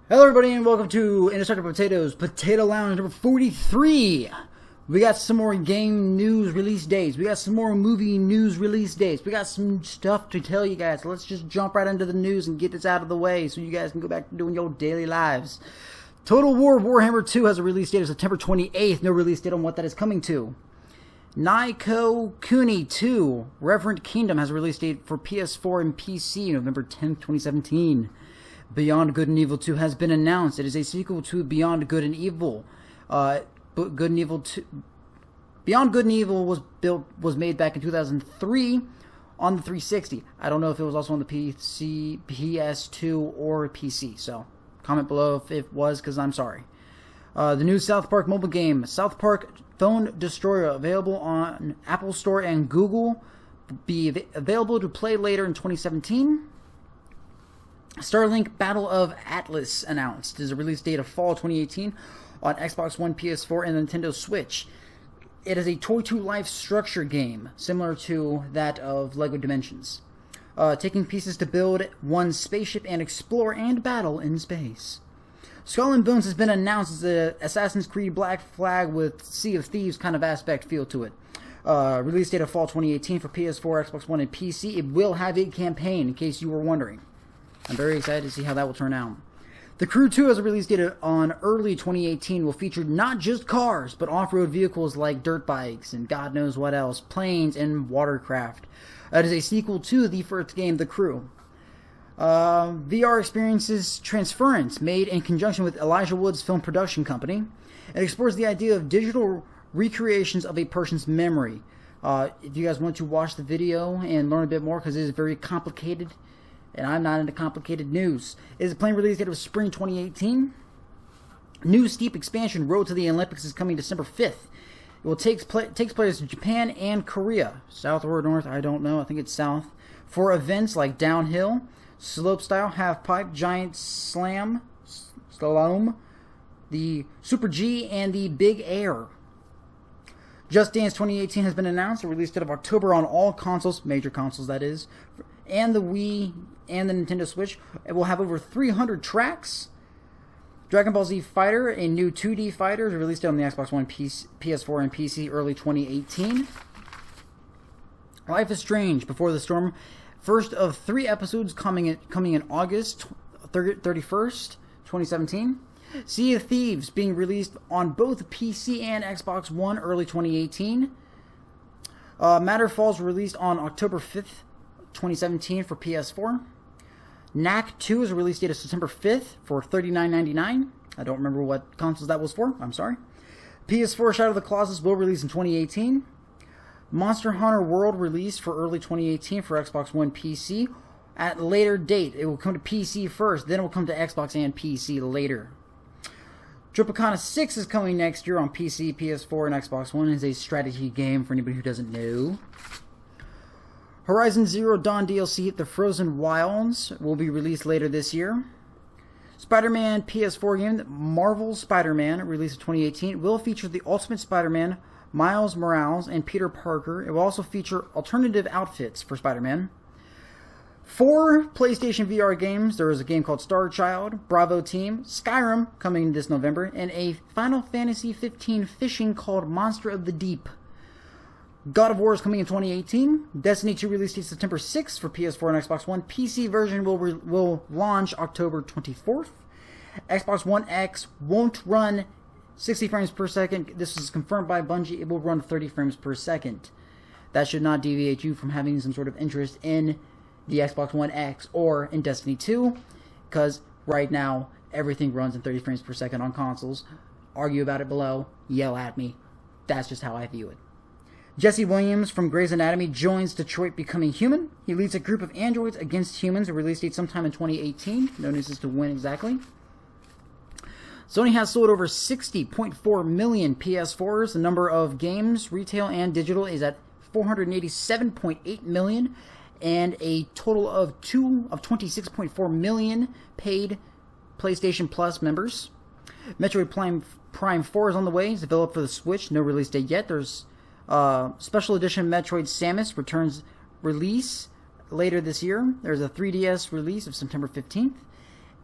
Hello everybody and welcome to Indestructible Potatoes Potato Lounge number 43. We got some more game news release dates. We got some more movie news release dates. We got some stuff to tell you guys. So let's just jump right into the news and get this out of the way so you guys can go back to doing your daily lives. Total War Warhammer 2 has a release date of September 28th. No release date on what that is coming to. Naiko Kuni 2 Reverent Kingdom has a release date for PS4 and PC November 10th, 2017. Beyond Good and Evil 2 has been announced. It is a sequel to Beyond Good and Evil. Good and Evil 2, Beyond Good and Evil was made back in 2003 on the 360. I don't know if it was also on the PC, PS2, or PC. So comment below if it was, because I'm sorry. The new South Park mobile game, South Park Phone Destroyer, available on Apple Store and Google, be available to play later in 2017. Starlink Battle of Atlas announced. There's a release date of fall 2018 on Xbox One, PS4, and Nintendo Switch. It is a toy-to-life structure game, similar to that of LEGO Dimensions. Taking pieces to build one spaceship and explore and battle in space. Skull and Bones has been announced as an Assassin's Creed Black Flag with Sea of Thieves kind of aspect feel to it. Release date of fall 2018 for PS4, Xbox One, and PC. It will have a campaign, in case you were wondering. I'm very excited to see how that will turn out. The Crew 2 has a release date on early 2018. Will feature not just cars, but off-road vehicles like dirt bikes and God knows what else, planes and watercraft. It is a sequel to the first game, The Crew. VR experiences Transference, made in conjunction with Elijah Wood's film production company. It explores the idea of digital recreations of a person's memory. If you guys want to watch the video and learn a bit more, because it is very complicated, and I'm not into complicated news. It is a planned release date of spring 2018. New steep expansion, Road to the Olympics, is coming December 5th. It will takes place in Japan and Korea. South or north, I don't know. I think it's south. For events like downhill, slopestyle, half-pipe, giant slalom, the Super G, and the Big Air. Just Dance 2018 has been announced. A release date of October on all consoles, major consoles that is, and the Wii and the Nintendo Switch. It will have over 300 tracks. Dragon Ball Z Fighter, a new 2D fighter, is released on the Xbox One, PS4, and PC early 2018. Life is Strange, Before the Storm. First of 3 episodes coming in August 31st, 2017. Sea of Thieves being released on both PC and Xbox One early 2018. Matter Falls released on October 5th, 2017 for PS4. Knack 2 is a release date of September 5th for $39.99. I don't remember what consoles that was for. I'm sorry. PS4 Shadow of the Colossus will release in 2018. Monster Hunter World released for early 2018 for Xbox One, PC. At a later date, it will come to PC first, then it will come to Xbox and PC later. Tropicana 6 is coming next year on PC, PS4, and Xbox One. It is a strategy game for anybody who doesn't know. Horizon Zero Dawn DLC, The Frozen Wilds, will be released later this year. Spider-Man PS4 game, Marvel's Spider-Man, released in 2018, will feature the Ultimate Spider-Man, Miles Morales, and Peter Parker. It will also feature alternative outfits for Spider-Man. 4 PlayStation VR games. There is a game called Star Child, Bravo Team, Skyrim coming this November, and a Final Fantasy 15 fishing called Monster of the Deep. God of War is coming in 2018. Destiny 2 release date September 6th for PS4 and Xbox One. PC version will launch October 24th. Xbox One X won't run 60 frames per second. This is confirmed by Bungie. It will run 30 frames per second. That should not deviate you from having some sort of interest in the Xbox One X or in Destiny 2, because right now everything runs in 30 frames per second on consoles. Argue about it below. Yell at me. That's just how I view it. Jesse Williams from Grey's Anatomy joins Detroit Becoming Human. He leads a group of androids against humans. A release date sometime in 2018. No news as to when exactly. Sony has sold over 60.4 million PS4s. The number of games, retail and digital, is at 487.8 million, and a total of 26.4 million paid PlayStation Plus members. Metroid Prime 4 is on the way. It's developed for the Switch. No release date yet. There's Special Edition Metroid Samus returns release later this year. There's a 3DS release of September 15th.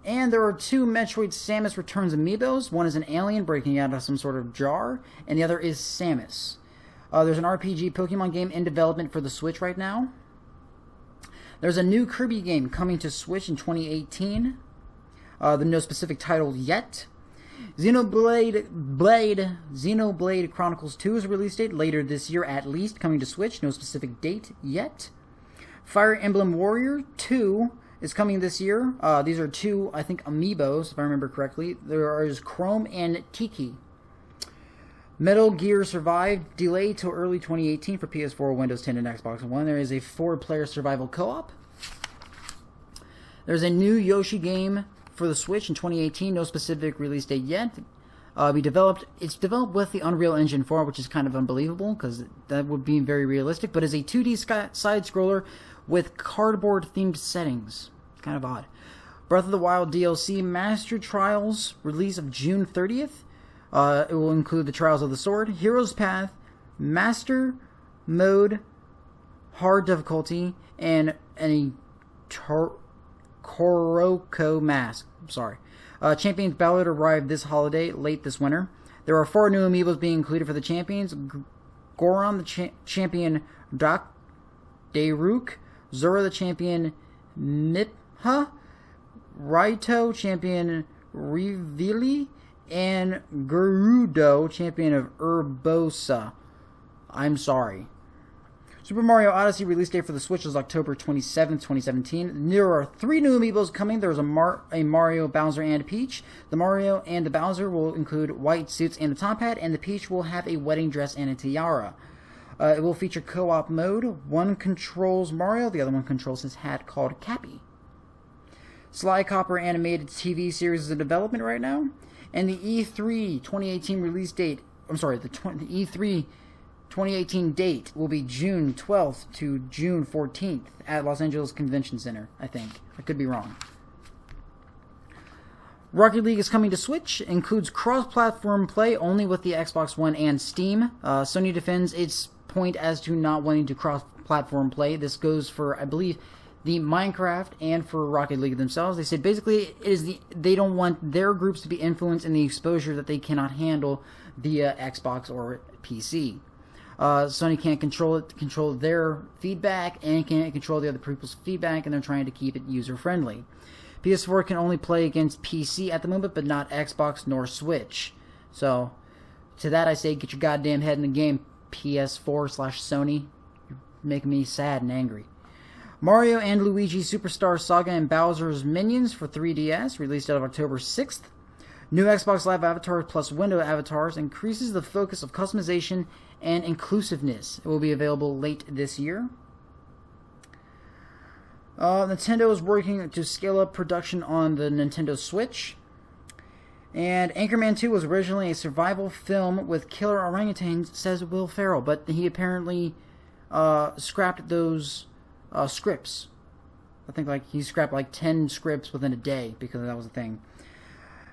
And there are 2 Metroid Samus Returns amiibos. One is an alien breaking out of some sort of jar, and the other is Samus. There's an RPG Pokemon game in development for the Switch right now. There's a new Kirby game coming to Switch in 2018. No specific title yet. Xenoblade Chronicles 2 is a release date later this year at least, coming to Switch. No specific date yet. Fire Emblem Warrior 2 is coming this year. These are 2, I think, amiibos, if I remember correctly. There is Chrome and Tiki. Metal Gear Survive, delayed till early 2018 for PS4, Windows 10, and Xbox One. There is a 4-player survival co-op. There's a new Yoshi game for the Switch in 2018. No specific release date yet. It's developed with the Unreal Engine 4, which is kind of unbelievable because that would be very realistic, but is a 2D side-scroller with cardboard-themed settings. It's kind of odd. Breath of the Wild DLC Master Trials, release of June 30th. It will include the Trials of the Sword, Hero's Path, Master Mode, Hard Difficulty, and a Koroko Mask. Champions Ballad arrived this holiday, late this winter. There are 4 new amiibos being included for the champions. Goron the champion Daruk, Zora the champion Mipha, Raito champion Rivili, and Gerudo, champion of Urbosa. I'm sorry. Super Mario Odyssey release date for the Switch is October 27th, 2017. There are 3 new amiibos coming. There's a Mario, Bowser, and Peach. The Mario and the Bowser will include white suits and a top hat, and the Peach will have a wedding dress and a tiara. It will feature co-op mode. One controls Mario, the other one controls his hat called Cappy. Sly Copper animated TV series is in development right now. And the E3 2018 release date, the E3 2018 date will be June 12th to June 14th at Los Angeles Convention Center, I think. I could be wrong. Rocket League is coming to Switch. Includes cross-platform play only with the Xbox One and Steam. Sony defends its point as to not wanting to cross-platform play. This goes for, I believe, the Minecraft and for Rocket League themselves. They said basically they don't want their groups to be influenced in the exposure that they cannot handle via Xbox or PC. Sony can't control their feedback and can't control the other people's feedback, and they're trying to keep it user-friendly. PS4 can only play against PC at the moment, but not Xbox nor Switch. So, to that I say, get your goddamn head in the game, PS4/Sony. You're making me sad and angry. Mario and Luigi Superstar Saga and Bowser's Minions for 3DS, released out of October 6th. New Xbox Live avatars plus window avatars increases the focus of customization and inclusiveness. It will be available late this year. Nintendo is working to scale up production on the Nintendo Switch. And Anchorman 2 was originally a survival film with killer orangutans, says Will Ferrell, but he apparently scrapped those scripts. I think he scrapped 10 scripts within a day because that was the thing.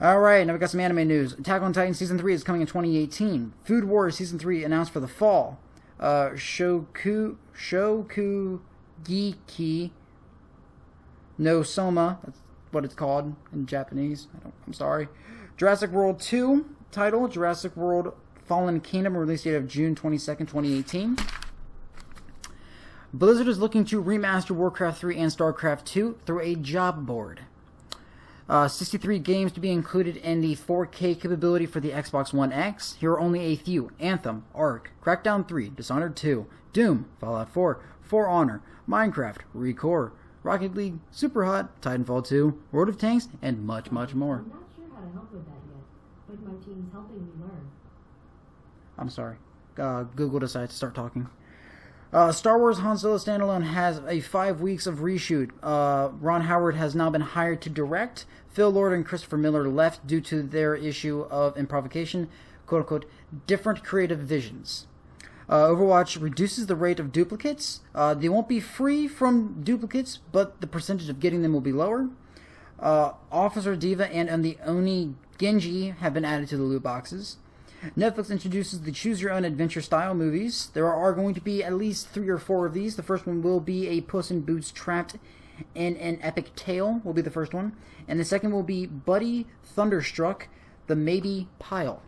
Alright, now we got some anime news. Attack on Titan Season 3 is coming in 2018. Food Wars Season 3 announced for the fall. Shokugeki no Soma, that's what it's called in Japanese. I'm sorry. Jurassic World 2 title, Jurassic World Fallen Kingdom, release date of June 22nd, 2018. Blizzard is looking to remaster Warcraft 3 and StarCraft 2 through a job board. 63 games to be included in the 4K capability for the Xbox One X. Here are only a few: Anthem, Ark, Crackdown 3, Dishonored 2, Doom, Fallout 4, For Honor, Minecraft, ReCore, Rocket League, Superhot, Titanfall 2, World of Tanks, and much, much more. I'm not sure how to help with that yet, but my team's helping me learn. I'm sorry. Google decided to start talking. Star Wars Han Solo Standalone has a 5 weeks of reshoot. Ron Howard has now been hired to direct. Phil Lord and Christopher Miller left due to their issue of improvisation, quote-unquote, different creative visions. Overwatch reduces the rate of duplicates. They won't be free from duplicates, but the percentage of getting them will be lower. Officer Diva and the Oni Genji have been added to the loot boxes. Netflix introduces the choose-your-own-adventure style movies. There are going to be at least 3 or 4 of these. The first one will be a Puss in Boots trapped in an Epic Tale will be the first one. And the second will be Buddy Thunderstruck, the Maybe Pile.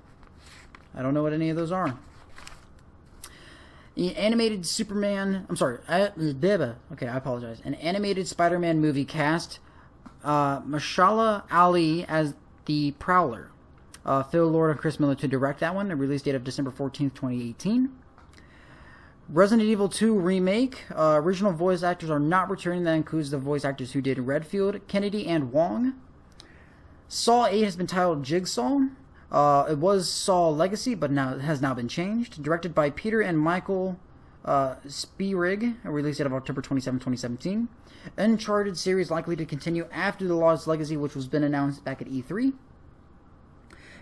I don't know what any of those are. The animated Superman... I'm sorry. Okay, I apologize. An animated Spider-Man movie cast. Mashallah Ali as the Prowler. Phil Lord and Chris Miller to direct that one. A release date of December 14th, 2018. Resident Evil 2 Remake. Original voice actors are not returning. That includes the voice actors who did Redfield, Kennedy, and Wong. Saw 8 has been titled Jigsaw. It was Saw Legacy, but now it has now been changed. Directed by Peter and Michael Spierig. A release date of October 27, 2017. Uncharted series likely to continue after The Lost Legacy, which was been announced back at E3.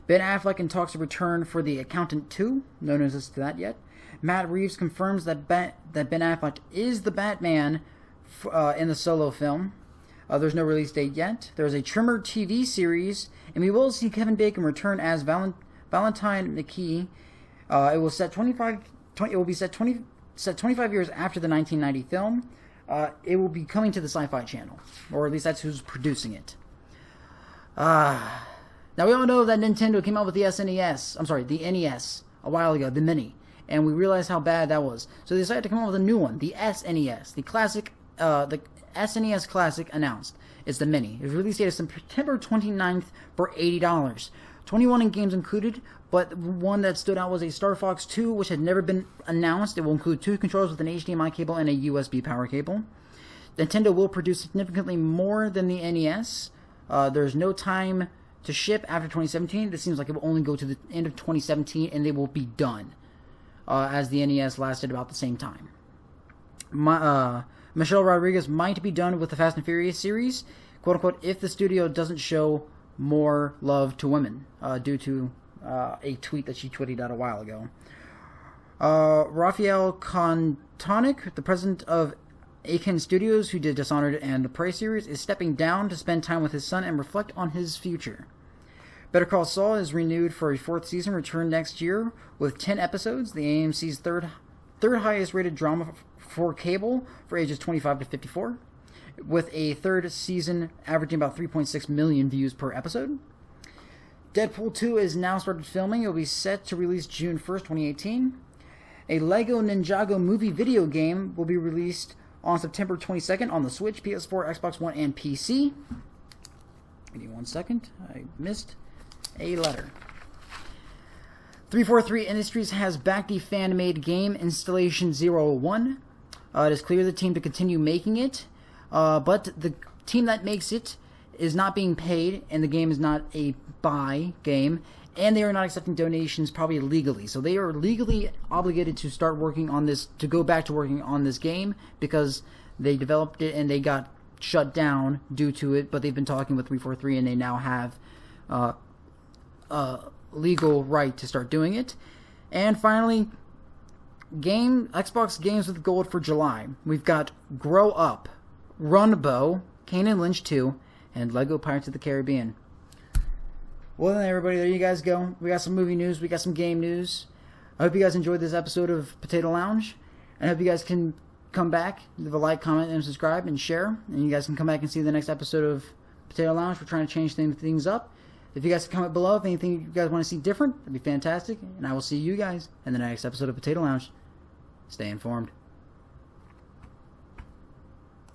Ben Affleck in talks to return for The Accountant 2. No news to that yet. Matt Reeves confirms that Ben Affleck is the Batman in the Solo film. There's no release date yet. There's a Trimmer TV series, and we will see Kevin Bacon return as Valentine McKee. It will set 25 years after the 1990 film. It will be coming to the Sci-Fi Channel, or at least that's who's producing it. Now, we all know that Nintendo came out with the the NES a while ago, the Mini, and we realized how bad that was. So they decided to come out with a new one, the SNES, the classic, the SNES Classic announced. It's the Mini. Its release date is September 29th for $80. 21 in games included, but one that stood out was a Star Fox 2, which had never been announced. It will include 2 controllers with an HDMI cable and a USB power cable. Nintendo will produce significantly more than the NES. There's no time to ship after 2017. This seems like it will only go to the end of 2017, and they will be done, as the NES lasted about the same time. Michelle Rodriguez might be done with the Fast and Furious series, quote-unquote, if the studio doesn't show more love to women, due to a tweet that she tweeted out a while ago. Raphael Kontonic, the president of Akin Studios, who did Dishonored and the Prey series, is stepping down to spend time with his son and reflect on his future. Better Call Saul is renewed for a 4th season, return next year with 10 episodes, the AMC's third highest rated drama for cable for ages 25 to 54, with a 3rd season averaging about 3.6 million views per episode. Deadpool 2 is now started filming. It will be set to release June 1st, 2018. A Lego Ninjago movie video game will be released on September 22nd on the Switch, PS4, Xbox One, and PC. Give me 1 second. I missed a letter. 343 Industries has backed the fan-made game Installation 01. It is clear the team to continue making it, but the team that makes it is not being paid, and the game is not a buy game, and they are not accepting donations probably legally. So they are legally obligated to start working on this, to go back to working on this game, because they developed it and they got shut down due to it, but they've been talking with 343 and they now have legal right to start doing it. And finally, Xbox Games with Gold for July. We've got Grow Up, Runbow, Kane and Lynch 2, and Lego Pirates of the Caribbean. Well then, everybody, there you guys go. We got some movie news, we got some game news. I hope you guys enjoyed this episode of Potato Lounge, and I hope you guys can come back, leave a like, comment, and subscribe, and share, and you guys can come back and see the next episode of Potato Lounge. We're trying to change things up. If you guys can comment below if anything you guys want to see different, that'd be fantastic, and I will see you guys in the next episode of Potato Lounge. Stay informed.